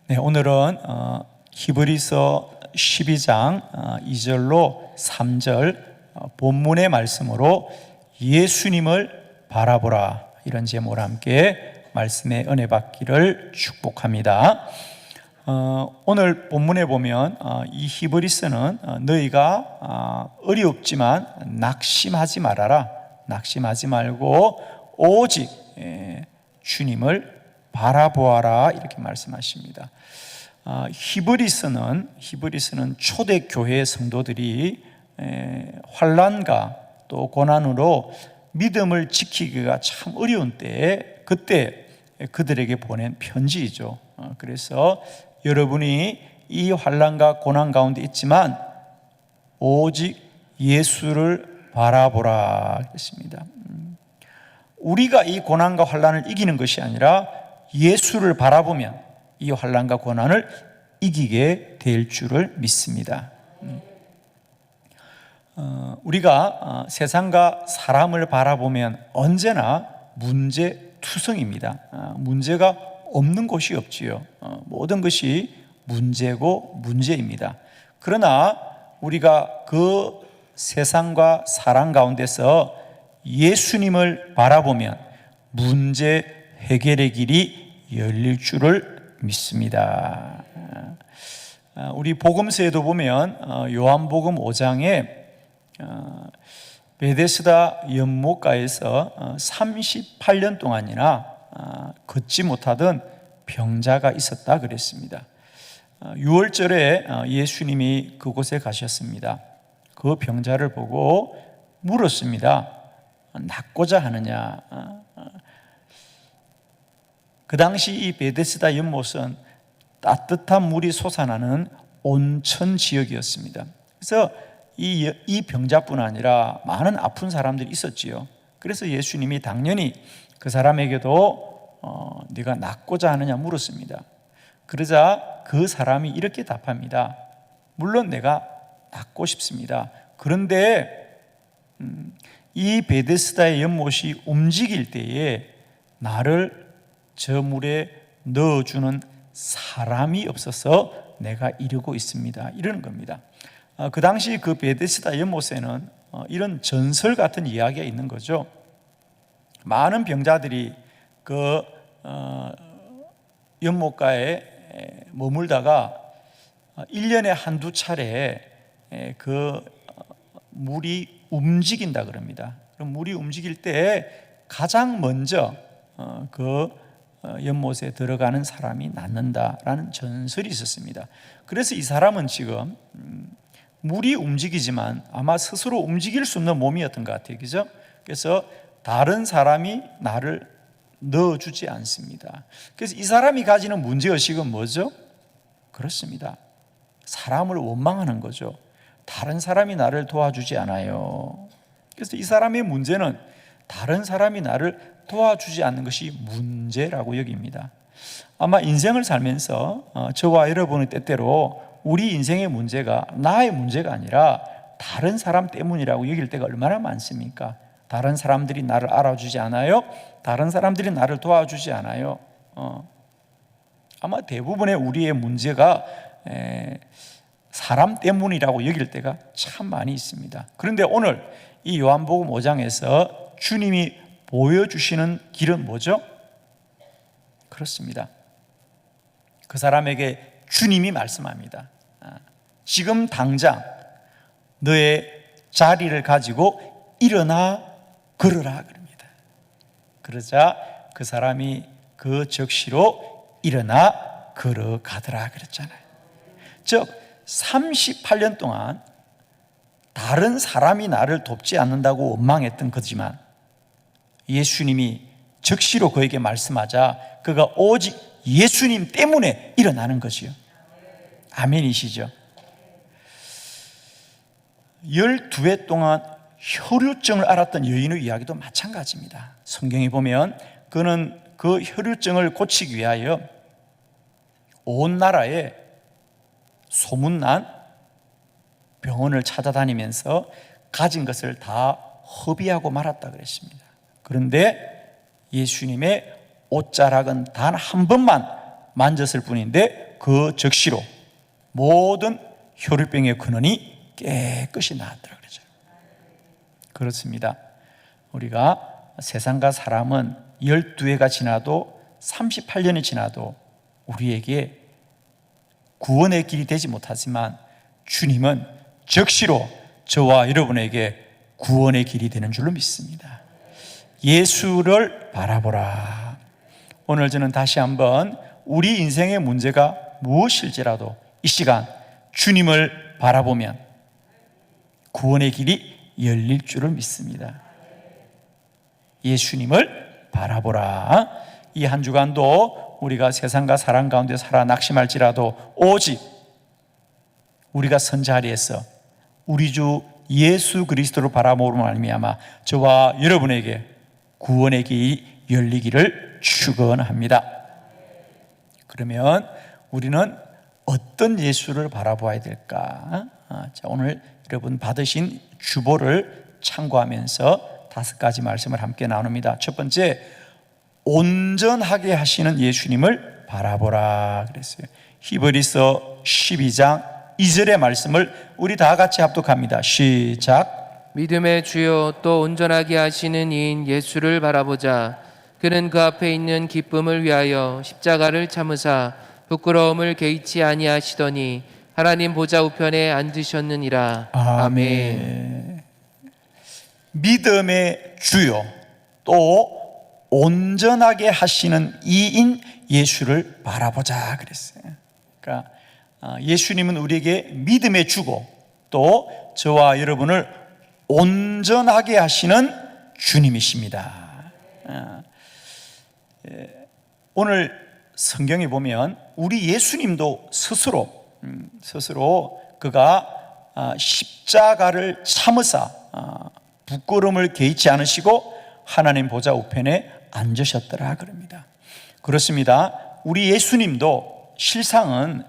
네, 오늘은 히브리서 12장 2절로 3절 본문의 말씀으로 예수님을 바라보라, 이런 제목으로 함께 말씀의 은혜 받기를 축복합니다. 오늘 본문에 보면 이 히브리서는 너희가 어렵지만 낙심하지 말아라, 낙심하지 말고 오직 주님을 바라보아라, 이렇게 말씀하십니다. 히브리서는 초대교회 성도들이 환난과 또 고난으로 믿음을 지키기가 참 어려운 때에 그때 그들에게 보낸 편지이죠. 그래서 여러분이 이 환난과 고난 가운데 있지만 오직 예수를 바라보라 했습니다. 우리가 이 고난과 환난을 이기는 것이 아니라 예수를 바라보면 이 환난과 고난을 이기게 될 줄을 믿습니다. 우리가 세상과 사람을 바라보면 언제나 문제투성입니다. 문제가 없는 곳이 없지요. 모든 것이 문제고 문제입니다. 그러나 우리가 그 세상과 사람 가운데서 예수님을 바라보면 문제 해결의 길이 열릴 줄을 믿습니다. 우리 복음서에도 보면 요한복음 5장에 베데스다 연못가에서 38년 동안이나 걷지 못하던 병자가 있었다 그랬습니다. 6월절에 예수님이 그곳에 가셨습니다. 그 병자를 보고 물었습니다. 낫고자 하느냐? 그 당시 이 베데스다 연못은 따뜻한 물이 솟아나는 온천 지역이었습니다. 그래서 이 병자뿐 아니라 많은 아픈 사람들이 있었지요. 그래서 예수님이 당연히 그 사람에게도 네가 낫고자 하느냐 물었습니다. 그러자 그 사람이 이렇게 답합니다. 물론 내가 낫고 싶습니다. 그런데 이 베데스다의 연못이 움직일 때에 나를 저 물에 넣어주는 사람이 없어서 내가 이러고 있습니다, 이러는 겁니다. 그 당시 그 베데스다 연못에는 이런 전설 같은 이야기가 있는 거죠. 많은 병자들이 그 연못가에 머물다가 1년에 한두 차례 그 물이 움직인다 그럽니다. 그럼 물이 움직일 때 가장 먼저 그 연못에 들어가는 사람이 낫는다라는 전설이 있었습니다. 그래서 이 사람은 지금 물이 움직이지만 아마 스스로 움직일 수 없는 몸이었던 것 같아요. 그죠? 그래서 다른 사람이 나를 넣어주지 않습니다. 그래서 이 사람이 가지는 문제의식은 뭐죠? 그렇습니다. 사람을 원망하는 거죠. 다른 사람이 나를 도와주지 않아요. 그래서 이 사람의 문제는 다른 사람이 나를 도와주지 않는 것이 문제라고 여깁니다. 아마 인생을 살면서 저와 여러분의 때때로 우리 인생의 문제가 나의 문제가 아니라 다른 사람 때문이라고 여길 때가 얼마나 많습니까? 다른 사람들이 나를 알아주지 않아요? 다른 사람들이 나를 도와주지 않아요? 아마 대부분의 우리의 문제가 사람 때문이라고 여길 때가 참 많이 있습니다. 그런데 오늘 이 요한복음 5장에서 주님이 보여주시는 길은 뭐죠? 그렇습니다. 그 사람에게 주님이 말씀합니다. 지금 당장 너의 자리를 가지고 일어나 걸으라 그럽니다. 그러자 그 사람이 그 적시로 일어나 걸어가더라 그랬잖아요. 즉 38년 동안 다른 사람이 나를 돕지 않는다고 원망했던 거지만 예수님이 적시로 그에게 말씀하자 그가 오직 예수님 때문에 일어나는 것이요. 아멘이시죠? 12해 동안 혈루증을 앓았던 여인의 이야기도 마찬가지입니다. 성경에 보면 그는 그 혈루증을 고치기 위하여 온 나라에 소문난 병원을 찾아다니면서 가진 것을 다 허비하고 말았다 그랬습니다. 그런데 예수님의 옷자락은 단 한 번만 만졌을 뿐인데 그 즉시로 모든 혈루병의 근원이 깨끗이 나았더라 그러죠. 그렇습니다. 우리가 세상과 사람은 12해가 지나도 38년이 지나도 우리에게 구원의 길이 되지 못하지만 주님은 즉시로 저와 여러분에게 구원의 길이 되는 줄로 믿습니다. 예수를 바라보라. 오늘 저는 다시 한번 우리 인생의 문제가 무엇일지라도 이 시간 주님을 바라보면 구원의 길이 열릴 줄을 믿습니다. 예수님을 바라보라. 이 한 주간도 우리가 세상과 사람 가운데 살아 낙심할지라도 오직 우리가 선 자리에서 우리 주 예수 그리스도를 바라보므로 말미암아 저와 여러분에게 구원의 길이 열리기를 축원합니다. 그러면 우리는 어떤 예수를 바라보아야 될까? 자, 오늘 여러분 받으신 주보를 참고하면서 5가지 말씀을 함께 나눕니다. 첫 번째, 온전하게 하시는 예수님을 바라보라 그랬어요. 히브리서 12장 2절의 말씀을 우리 다 같이 합독합니다. 시작. 믿음의 주요 또 온전하게 하시는 이인 예수를 바라보자. 그는 그 앞에 있는 기쁨을 위하여 십자가를 참으사 부끄러움을 개의치 아니하시더니 하나님 보좌 우편에 앉으셨느니라. 아멘. 믿음의 주요 또 온전하게 하시는 이인 예수를 바라보자 그랬어요. 그러니까 예수님은 우리에게 믿음의 주고 또 저와 여러분을 온전하게 하시는 주님이십니다. 오늘 성경에 보면 우리 예수님도 스스로 그가 십자가를 참으사 부끄러움을 개의치 않으시고 하나님 보좌 우편에 앉으셨더라 그럽니다. 그렇습니다. 우리 예수님도 실상은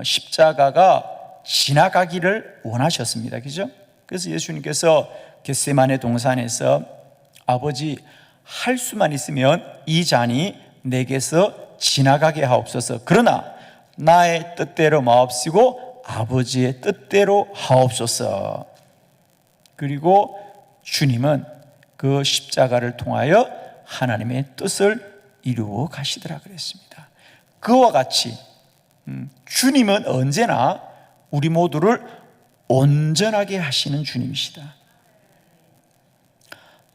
십자가가 지나가기를 원하셨습니다. 그죠? 그래서 예수님께서 겟세마네 동산에서 아버지 할 수만 있으면 이 잔이 내게서 지나가게 하옵소서. 그러나 나의 뜻대로 마옵시고 아버지의 뜻대로 하옵소서. 그리고 주님은 그 십자가를 통하여 하나님의 뜻을 이루어 가시더라 그랬습니다. 그와 같이 주님은 언제나 우리 모두를 온전하게 하시는 주님이시다.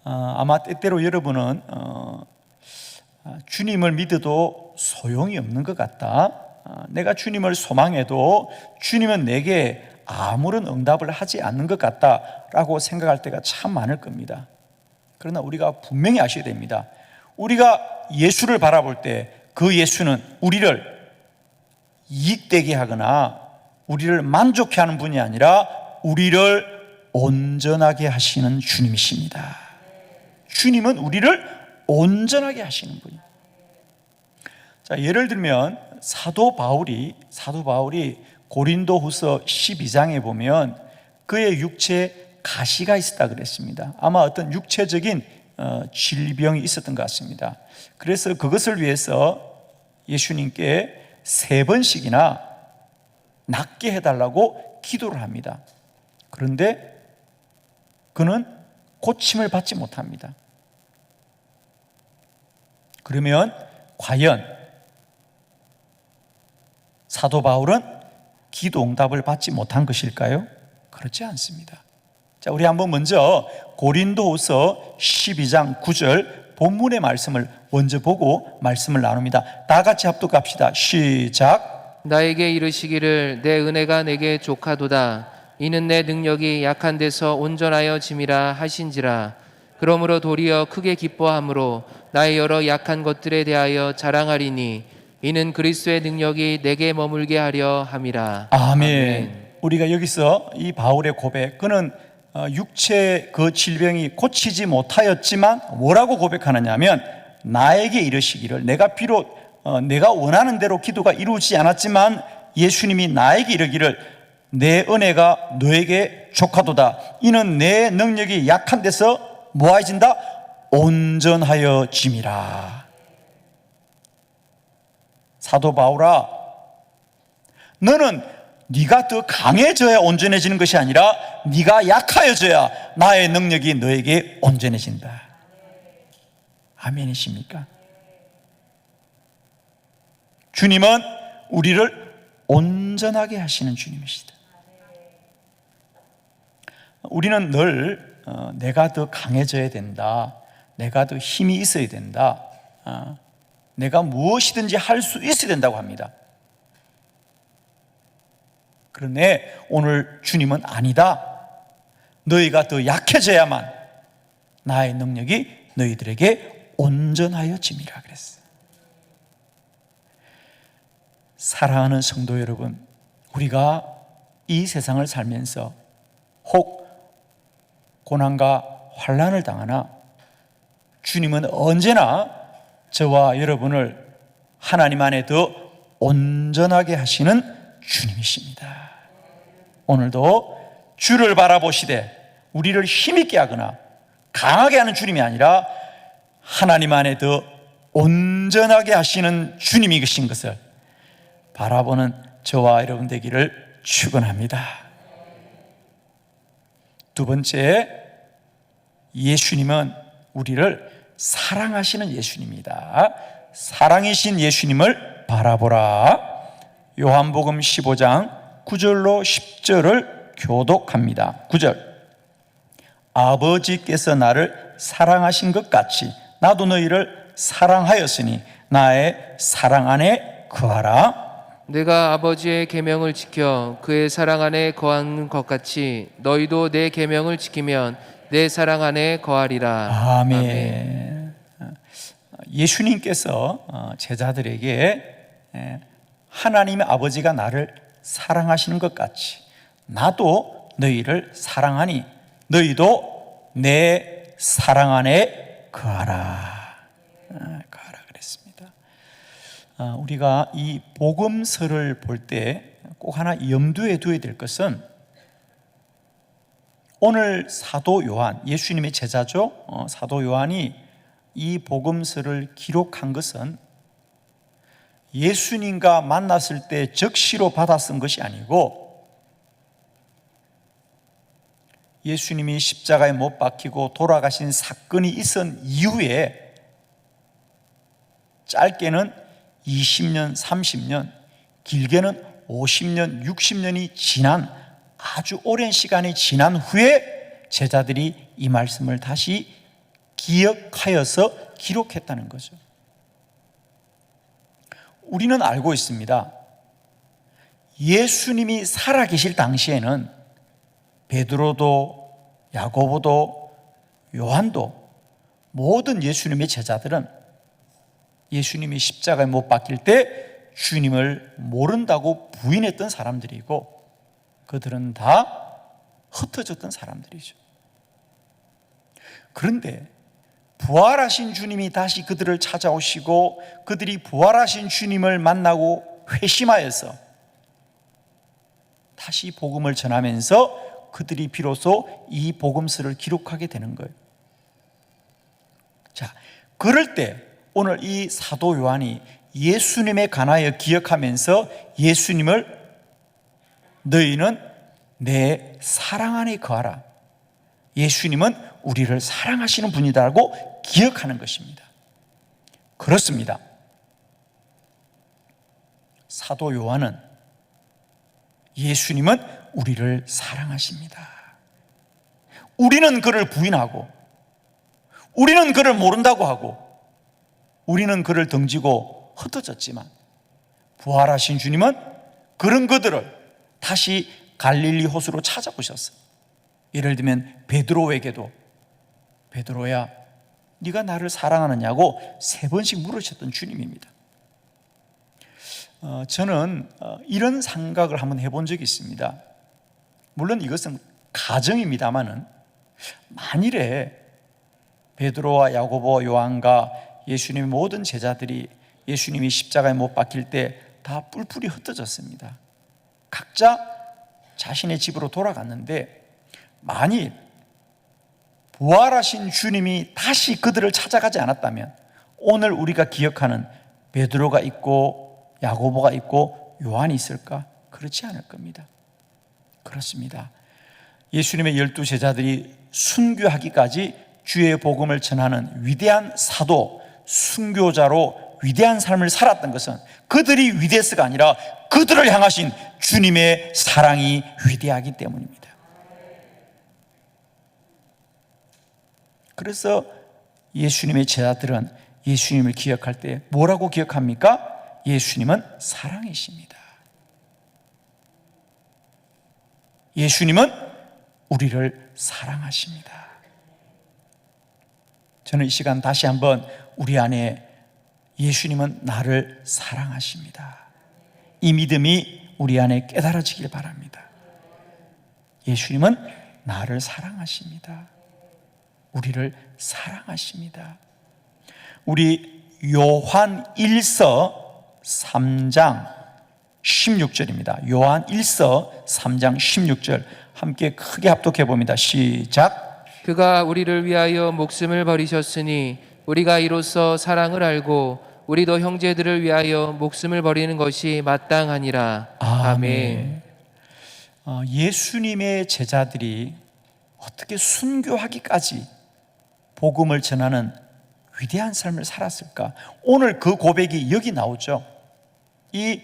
아마 때때로 여러분은 주님을 믿어도 소용이 없는 것 같다. 내가 주님을 소망해도 주님은 내게 아무런 응답을 하지 않는 것 같다라고 생각할 때가 참 많을 겁니다. 그러나 우리가 분명히 아셔야 됩니다. 우리가 예수를 바라볼 때 그 예수는 우리를 이익되게 하거나 우리를 만족해 하는 분이 아니라 우리를 온전하게 하시는 주님이십니다. 주님은 우리를 온전하게 하시는 분이에요. 자, 예를 들면 사도 바울이 고린도후서 12장에 보면 그의 육체에 가시가 있었다 그랬습니다. 아마 어떤 육체적인 질병이 있었던 것 같습니다. 그래서 그것을 위해서 예수님께 3번씩이나 낫게 해달라고 기도를 합니다. 그런데 그는 고침을 받지 못합니다. 그러면 과연 사도 바울은 기도 응답을 받지 못한 것일까요? 그렇지 않습니다. 자, 우리 한번 먼저 고린도후서 12장 9절 본문의 말씀을 먼저 보고 말씀을 나눕니다. 다 같이 합독합시다. 시작. 나에게 이르시기를 내 은혜가 내게 족하도다. 이는 내 능력이 약한 데서 온전하여 짐이라 하신지라. 그러므로 도리어 크게 기뻐함으로 나의 여러 약한 것들에 대하여 자랑하리니 이는 그리스도의 능력이 내게 머물게 하려 함이라. 아멘. 우리가 여기서 이 바울의 고백, 그는 육체 그 질병이 고치지 못하였지만 뭐라고 고백하느냐 하면 나에게 이르시기를, 내가 비록 내가 원하는 대로 기도가 이루어지지 않았지만 예수님이 나에게 이르기를 내 은혜가 너에게 족하도다. 이는 내 능력이 약한 데서 뭐하여진다? 온전하여 짐이라. 사도 바울아, 너는 네가 더 강해져야 온전해지는 것이 아니라 네가 약하여져야 나의 능력이 너에게 온전해진다. 아멘이십니까? 주님은 우리를 온전하게 하시는 주님이시다. 우리는 늘 내가 더 강해져야 된다, 내가 더 힘이 있어야 된다, 내가 무엇이든지 할 수 있어야 된다고 합니다. 그런데 오늘 주님은 아니다, 너희가 더 약해져야만 나의 능력이 너희들에게 온전하여짐이라 그랬어요. 사랑하는 성도 여러분, 우리가 이 세상을 살면서 혹 고난과 환난을 당하나 주님은 언제나 저와 여러분을 하나님 안에 더 온전하게 하시는 주님이십니다. 오늘도 주를 바라보시되 우리를 힘있게 하거나 강하게 하는 주님이 아니라 하나님 안에 더 온전하게 하시는 주님이 계신 것을 바라보는 저와 여러분 되기를 축원합니다. 두 번째, 예수님은 우리를 사랑하시는 예수님이다. 사랑이신 예수님을 바라보라. 요한복음 15장 9절로 10절을 교독합니다. 9절, 아버지께서 나를 사랑하신 것 같이 나도 너희를 사랑하였으니 나의 사랑 안에 거하라. 내가 아버지의 계명을 지켜 그의 사랑 안에 거하는 것 같이 너희도 내 계명을 지키면 내 사랑 안에 거하리라. 아멘. 예수님께서 제자들에게 하나님의 아버지가 나를 사랑하시는 것 같이 나도 너희를 사랑하니 너희도 내 사랑 안에 거하라. 거하라 그랬습니다. 우리가 이 복음서를 볼 때 꼭 하나 염두에 두어야 될 것은 오늘 사도 요한, 예수님의 제자죠, 사도 요한이 이 복음서를 기록한 것은 예수님과 만났을 때 적시로 받아 쓴 것이 아니고 예수님이 십자가에 못 박히고 돌아가신 사건이 있은 이후에 짧게는 20년, 30년, 길게는 50년, 60년이 지난 아주 오랜 시간이 지난 후에 제자들이 이 말씀을 다시 기억하여서 기록했다는 거죠. 우리는 알고 있습니다. 예수님이 살아계실 당시에는 베드로도 야고보도 요한도 모든 예수님의 제자들은 예수님이 십자가에 못 박힐 때 주님을 모른다고 부인했던 사람들이고 그들은 다 흩어졌던 사람들이죠. 그런데 부활하신 주님이 다시 그들을 찾아오시고 그들이 부활하신 주님을 만나고 회심하여서 다시 복음을 전하면서 그들이 비로소 이 복음서를 기록하게 되는 거예요. 자, 그럴 때 오늘 이 사도 요한이 예수님에 관하여 기억하면서 예수님을 너희는 내 사랑 안에 거하라. 예수님은 우리를 사랑하시는 분이다라고 기억하는 것입니다. 그렇습니다. 사도 요한은 예수님은 우리를 사랑하십니다. 우리는 그를 부인하고 우리는 그를 모른다고 하고 우리는 그를 등지고 흩어졌지만 부활하신 주님은 그런 그들을 다시 갈릴리 호수로 찾아오셨어요. 예를 들면 베드로에게도 베드로야 네가 나를 사랑하느냐고 3번씩 물으셨던 주님입니다. 저는 이런 생각을 한번 해본 적이 있습니다. 물론 이것은 가정입니다마는 만일에 베드로와 야고보, 요한과 예수님의 모든 제자들이 예수님이 십자가에 못 박힐 때 다 뿔뿔이 흩어졌습니다. 각자 자신의 집으로 돌아갔는데 만일 부활하신 주님이 다시 그들을 찾아가지 않았다면 오늘 우리가 기억하는 베드로가 있고 야고보가 있고 요한이 있을까? 그렇지 않을 겁니다. 그렇습니다. 예수님의 12 제자들이 순교하기까지 주의 복음을 전하는 위대한 사도, 순교자로 위대한 삶을 살았던 것은 그들이 위대해서가 아니라 그들을 향하신 주님의 사랑이 위대하기 때문입니다. 그래서 예수님의 제자들은 예수님을 기억할 때 뭐라고 기억합니까? 예수님은 사랑이십니다. 예수님은 우리를 사랑하십니다. 저는 이 시간 다시 한번 우리 안에 예수님은 나를 사랑하십니다, 이 믿음이 우리 안에 깨달아지길 바랍니다. 예수님은 나를 사랑하십니다. 우리를 사랑하십니다. 우리 요한 1서 3장 16절입니다. 요한 1서 3장 16절 함께 크게 합독해 봅니다. 시작. 그가 우리를 위하여 목숨을 버리셨으니 우리가 이로써 사랑을 알고 우리도 형제들을 위하여 목숨을 버리는 것이 마땅하니라. 아멘. 예수님의 제자들이 어떻게 순교하기까지 복음을 전하는 위대한 삶을 살았을까? 오늘 그 고백이 여기 나오죠. 이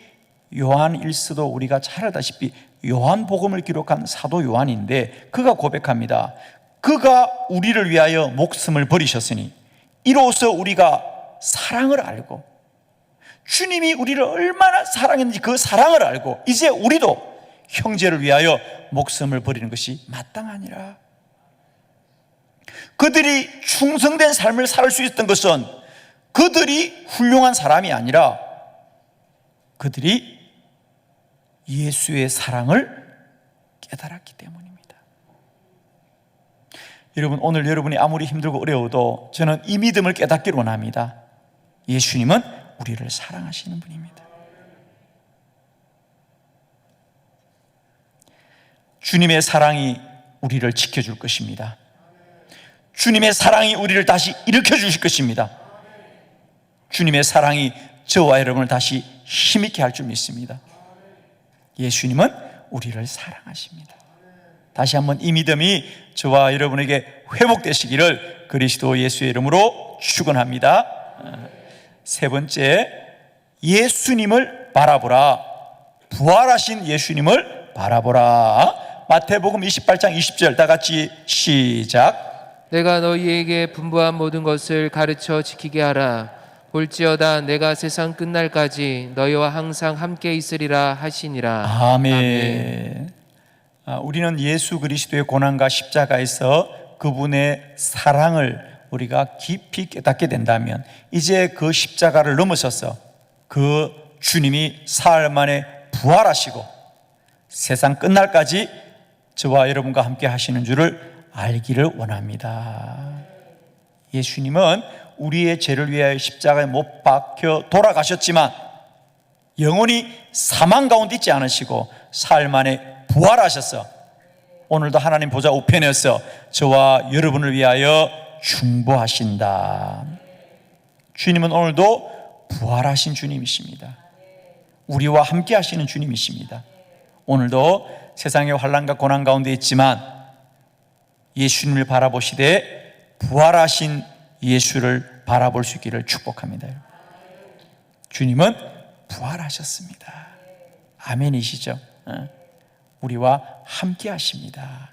요한 1서도 우리가 잘 알다시피 요한복음을 기록한 사도 요한인데 그가 고백합니다. 그가 우리를 위하여 목숨을 버리셨으니 이로써 우리가 사랑을 알고, 주님이 우리를 얼마나 사랑했는지 그 사랑을 알고 이제 우리도 형제를 위하여 목숨을 버리는 것이 마땅하니라. 그들이 충성된 삶을 살 수 있었던 것은 그들이 훌륭한 사람이 아니라 그들이 예수의 사랑을 깨달았기 때문입니다. 여러분, 오늘 여러분이 아무리 힘들고 어려워도 저는 이 믿음을 깨닫기를 원합니다. 예수님은 우리를 사랑하시는 분입니다. 주님의 사랑이 우리를 지켜줄 것입니다. 주님의 사랑이 우리를 다시 일으켜 주실 것입니다. 주님의 사랑이 저와 여러분을 다시 힘있게 할 줄 믿습니다. 예수님은 우리를 사랑하십니다. 다시 한번 이 믿음이 저와 여러분에게 회복되시기를 그리스도 예수의 이름으로 축원합니다. 세 번째, 예수님을 바라보라. 부활하신 예수님을 바라보라. 마태복음 28장 20절 다 같이 시작. 내가 너희에게 분부한 모든 것을 가르쳐 지키게 하라. 볼지어다 내가 세상 끝날까지 너희와 항상 함께 있으리라 하시니라. 아멘. 우리는 예수 그리스도의 고난과 십자가에서 그분의 사랑을 우리가 깊이 깨닫게 된다면 이제 그 십자가를 넘어서서 그 주님이 사흘 만에 부활하시고 세상 끝날까지 저와 여러분과 함께 하시는 줄을 알기를 원합니다. 예수님은 우리의 죄를 위하여 십자가에 못 박혀 돌아가셨지만 영원히 사망 가운데 있지 않으시고 사흘 만에 부활하셔서 오늘도 하나님 보좌 우편에서 저와 여러분을 위하여 중보하신다. 주님은 오늘도 부활하신 주님이십니다. 우리와 함께 하시는 주님이십니다. 오늘도 세상의 환난과 고난 가운데 있지만 예수님을 바라보시되 부활하신 예수를 바라볼 수 있기를 축복합니다. 주님은 부활하셨습니다. 아멘이시죠? 우리와 함께 하십니다.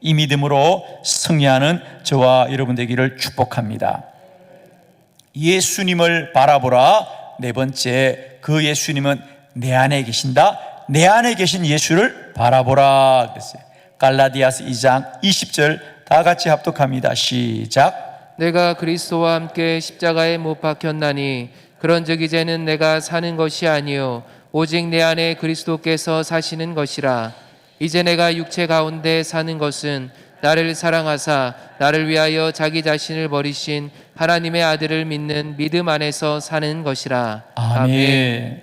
이 믿음으로 승리하는 저와 여러분 되기를 축복합니다. 예수님을 바라보라. 네 번째, 그 예수님은 내 안에 계신다. 내 안에 계신 예수를 바라보라 그랬어요. 갈라디아서 2장 20절 다 같이 합독합니다. 시작. 내가 그리스도와 함께 십자가에 못 박혔나니 그런즉 이제는 내가 사는 것이 아니요 오직 내 안에 그리스도께서 사시는 것이라. 이제 내가 육체 가운데 사는 것은 나를 사랑하사 나를 위하여 자기 자신을 버리신 하나님의 아들을 믿는 믿음 안에서 사는 것이라. 아멘.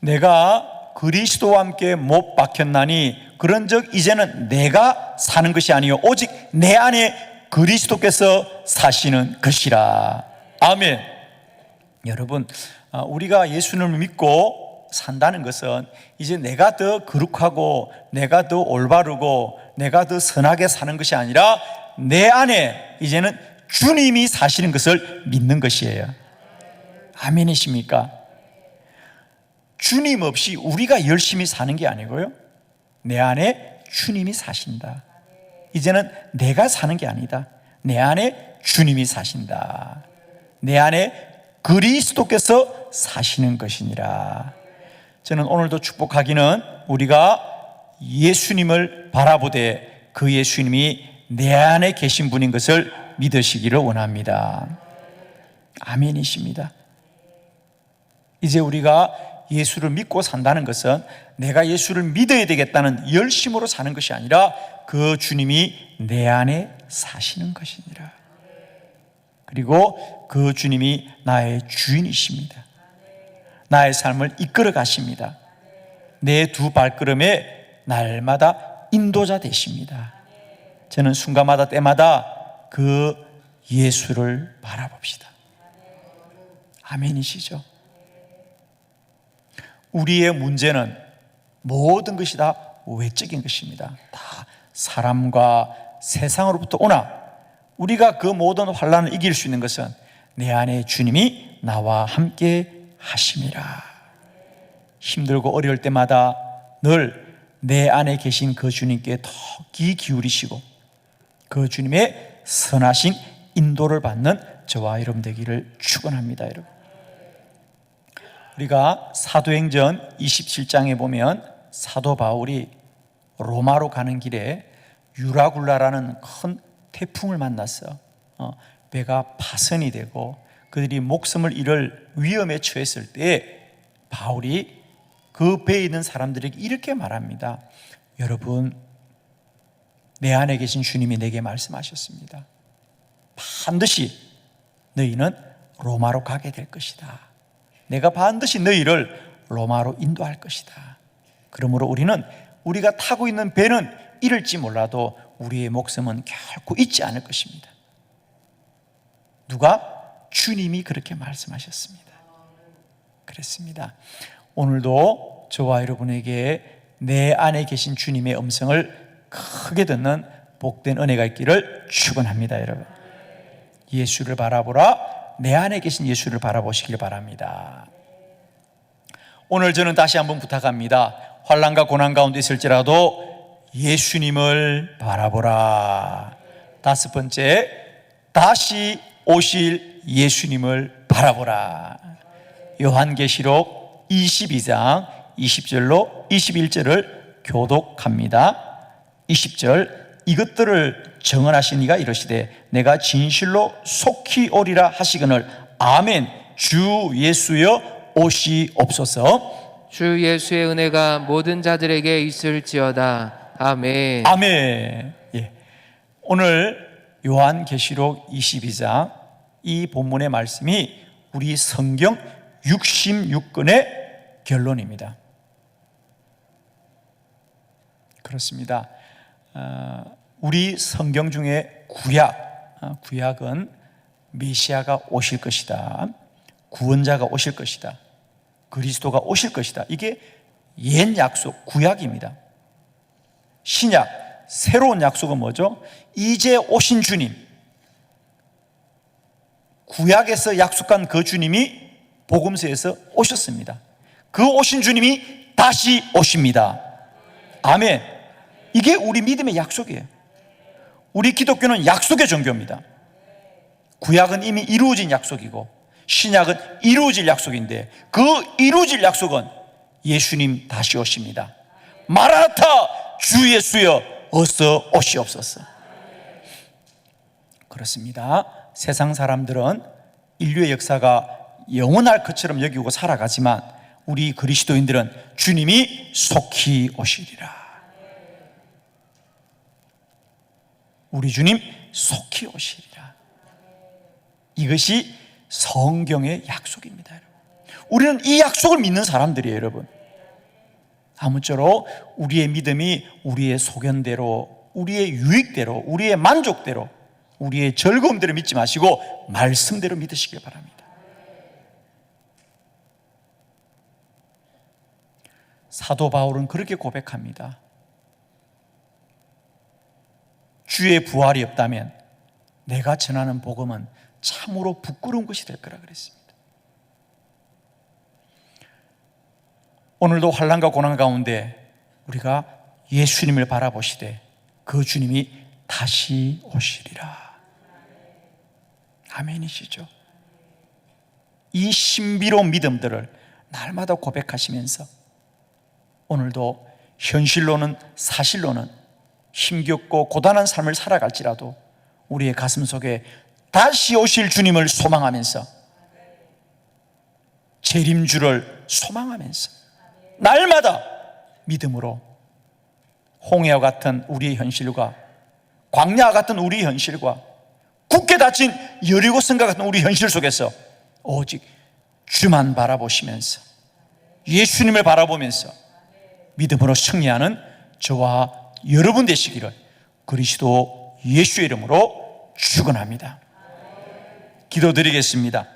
내가 그리스도와 함께 못 박혔나니 그런즉 이제는 내가 사는 것이 아니요 오직 내 안에 그리스도께서 사시는 것이라. 아멘. 여러분, 우리가 예수님을 믿고 산다는 것은 이제 내가 더 거룩하고 내가 더 올바르고 내가 더 선하게 사는 것이 아니라 내 안에 이제는 주님이 사시는 것을 믿는 것이에요. 아멘이십니까? 주님 없이 우리가 열심히 사는 게 아니고요, 내 안에 주님이 사신다. 이제는 내가 사는 게 아니다. 내 안에 주님이 사신다. 내 안에 그리스도께서 사시는 것이니라. 저는 오늘도 축복하기는 우리가 예수님을 바라보되 그 예수님이 내 안에 계신 분인 것을 믿으시기를 원합니다. 아멘이십니다. 이제 우리가 예수를 믿고 산다는 것은 내가 예수를 믿어야 되겠다는 열심으로 사는 것이 아니라 그 주님이 내 안에 사시는 것이니라. 그리고 그 주님이 나의 주인이십니다. 나의 삶을 이끌어 가십니다. 내 두 발걸음에 날마다 인도자 되십니다. 저는 순간마다 때마다 그 예수를 바라봅시다. 아멘이시죠? 우리의 문제는 모든 것이 다 외적인 것입니다. 다 사람과 세상으로부터 오나 우리가 그 모든 환난을 이길 수 있는 것은 내 안에 주님이 나와 함께 하심이라. 힘들고 어려울 때마다 늘 내 안에 계신 그 주님께 더 귀 기울이시고 그 주님의 선하신 인도를 받는 저와 여러분 되기를 축원합니다. 여러분, 우리가 사도행전 27장에 보면 사도 바울이 로마로 가는 길에 유라굴라라는 큰 태풍을 만났어. 배가 파선이 되고 그들이 목숨을 잃을 위험에 처했을 때 바울이 그 배에 있는 사람들에게 이렇게 말합니다. 여러분, 내 안에 계신 주님이 내게 말씀하셨습니다. 반드시 너희는 로마로 가게 될 것이다. 내가 반드시 너희를 로마로 인도할 것이다. 그러므로 우리는 우리가 타고 있는 배는 잃을지 몰라도 우리의 목숨은 결코 잊지 않을 것입니다. 누가? 주님이 그렇게 말씀하셨습니다. 그렇습니다. 오늘도 저와 여러분에게 내 안에 계신 주님의 음성을 크게 듣는 복된 은혜가 있기를 축원합니다. 여러분, 예수를 바라보라. 내 안에 계신 예수를 바라보시길 바랍니다. 오늘 저는 다시 한번 부탁합니다. 환난과 고난 가운데 있을지라도 예수님을 바라보라. 다섯 번째, 다시 오실 예수님을 바라보라. 요한계시록 22장 20절로 21절을 교독합니다. 20절, 이것들을 정언하신 이가 이르시되 내가 진실로 속히 오리라 하시거늘 아멘. 주 예수여 오시옵소서. 주 예수의 은혜가 모든 자들에게 있을지어다. 아멘. 아멘. 예. 오늘 요한계시록 22장 이 본문의 말씀이 우리 성경 66권의 결론입니다. 그렇습니다. 우리 성경 중에 구약은 메시아가 오실 것이다, 구원자가 오실 것이다, 그리스도가 오실 것이다. 이게 옛 약속, 구약입니다. 신약, 새로운 약속은 뭐죠? 이제 오신 주님, 구약에서 약속한 그 주님이 복음서에서 오셨습니다. 그 오신 주님이 다시 오십니다. 아멘. 이게 우리 믿음의 약속이에요. 우리 기독교는 약속의 종교입니다. 구약은 이미 이루어진 약속이고 신약은 이루어질 약속인데 그 이루어질 약속은 예수님 다시 오십니다. 마라나타, 주 예수여 어서 오시옵소서. 그렇습니다. 세상 사람들은 인류의 역사가 영원할 것처럼 여기고 살아가지만 우리 그리스도인들은 주님이 속히 오시리라. 우리 주님 속히 오시리라. 이것이 성경의 약속입니다. 우리는 이 약속을 믿는 사람들이에요. 여러분, 아무쪼록 우리의 믿음이 우리의 소견대로, 우리의 유익대로, 우리의 만족대로, 우리의 즐거움대로 믿지 마시고 말씀대로 믿으시길 바랍니다. 사도 바울은 그렇게 고백합니다. 주의 부활이 없다면 내가 전하는 복음은 참으로 부끄러운 것이 될 거라 그랬습니다. 오늘도 환난과 고난 가운데 우리가 예수님을 바라보시되 그 주님이 다시 오시리라. 아멘이시죠? 이 신비로운 믿음들을 날마다 고백하시면서 오늘도 현실로는 사실로는 힘겹고 고단한 삶을 살아갈지라도 우리의 가슴 속에 다시 오실 주님을 소망하면서 재림주를 소망하면서 날마다 믿음으로 홍해와 같은 우리의 현실과 광야와 같은 우리의 현실과 굳게 닫힌 여리고성과 같은 우리 현실 속에서 오직 주만 바라보시면서 예수님을 바라보면서 믿음으로 승리하는 저와 여러분 되시기를 그리스도 예수의 이름으로 축원합니다. 기도드리겠습니다.